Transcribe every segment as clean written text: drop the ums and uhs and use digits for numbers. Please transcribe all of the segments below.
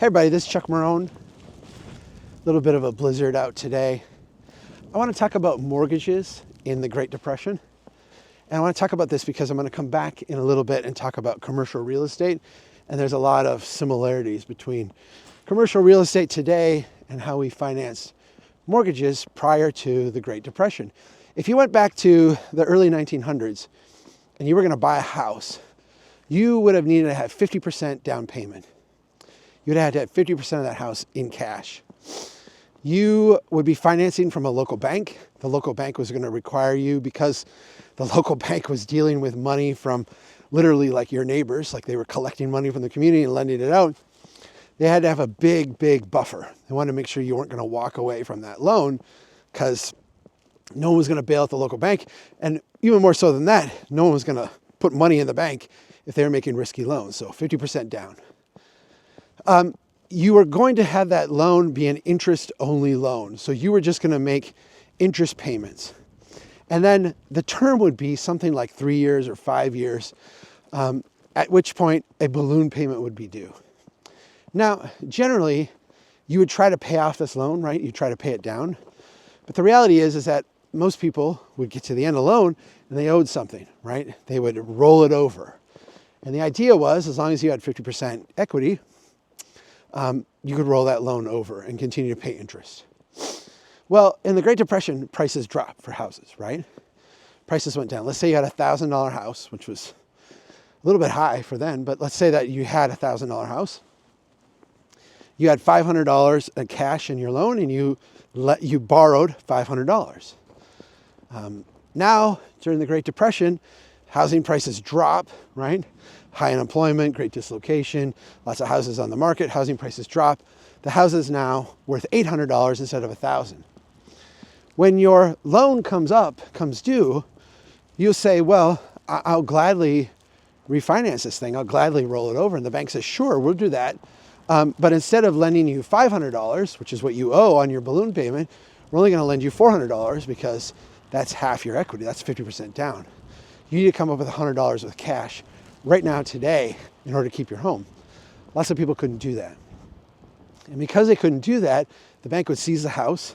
Hey everybody, this is Chuck Marone. A little bit of a blizzard out today. I want to talk about mortgages in the Great Depression. And I want to talk about this because I'm going to come back in a little bit and talk about commercial real estate. And there's a lot of similarities between commercial real estate today and how we financed mortgages prior to the Great Depression. If you went back to the early 1900s and you were going to buy a house, you would have needed to have 50% down payment. You'd have to have 50% of that house in cash. You would be financing from a local bank. The local bank was going to require you, because the local bank was dealing with money from literally like your neighbors, like they were collecting money from the community and lending it out. They had to have a big buffer. They wanted to make sure you weren't going to walk away from that loan, because no one was going to bail out the local bank. And even more so than that, no one was going to put money in the bank if they were making risky loans. So 50% down. You were going to have that loan be an interest-only loan. So you were just going to make interest payments. And then the term would be something like 3 years or 5 years, at which point a balloon payment would be due. Now, generally, you would try to pay off this loan, right? You try to pay it down. But the reality is that most people would get to the end of the loan and they owed something, right? They would roll it over. And the idea was, as long as you had 50% equity, you could roll that loan over and continue to pay interest. Well, in the Great Depression, prices dropped for houses, right? Prices went down. Let's say you had a $1,000 house, which was a little bit high for then, but let's say that you had a $1,000 house. You had $500 in cash in your loan, and you borrowed $500. Now, during the Great Depression, housing prices drop, right? High unemployment, great dislocation, lots of houses on the market, housing prices drop. The house is now worth $800 instead of $1,000. When your loan comes due, you'll say, well, I'll gladly refinance this thing. I'll gladly roll it over. And the bank says, sure, we'll do that. But instead of lending you $500, which is what you owe on your balloon payment, we're only going to lend you $400 because that's half your equity. That's 50% down. You need to come up with $100 with cash right now, today, in order to keep your home. Lots of people couldn't do that. And because they couldn't do that, the bank would seize the house.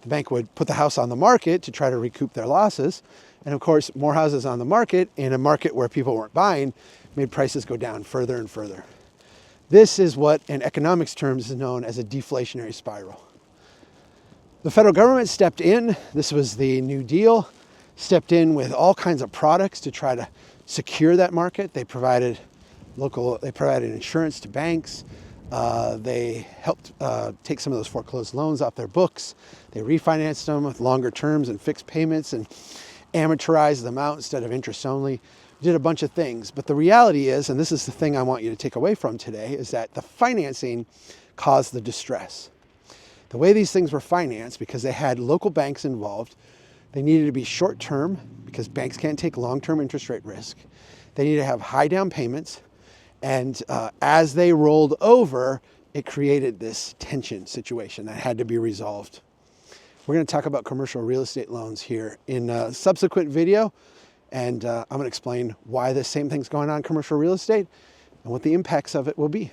The bank would put the house on the market to try to recoup their losses. And of course, more houses on the market, in a market where people weren't buying, made prices go down further and further. This is what, in economics terms, is known as a deflationary spiral. The federal government stepped in. This was the New Deal. Stepped in with all kinds of products to try to secure that market. They provided insurance to banks. They helped take some of those foreclosed loans off their books. They refinanced them with longer terms and fixed payments and amortized them out instead of interest only. Did a bunch of things. But the reality is, and this is the thing I want you to take away from today, is that the financing caused the distress. The way these things were financed, because they had local banks involved, they needed to be short-term, because banks can't take long-term interest rate risk. They needed to have high down payments. And as they rolled over, it created this tension situation that had to be resolved. We're going to talk about commercial real estate loans here in a subsequent video. And I'm going to explain why the same thing's going on in commercial real estate and what the impacts of it will be.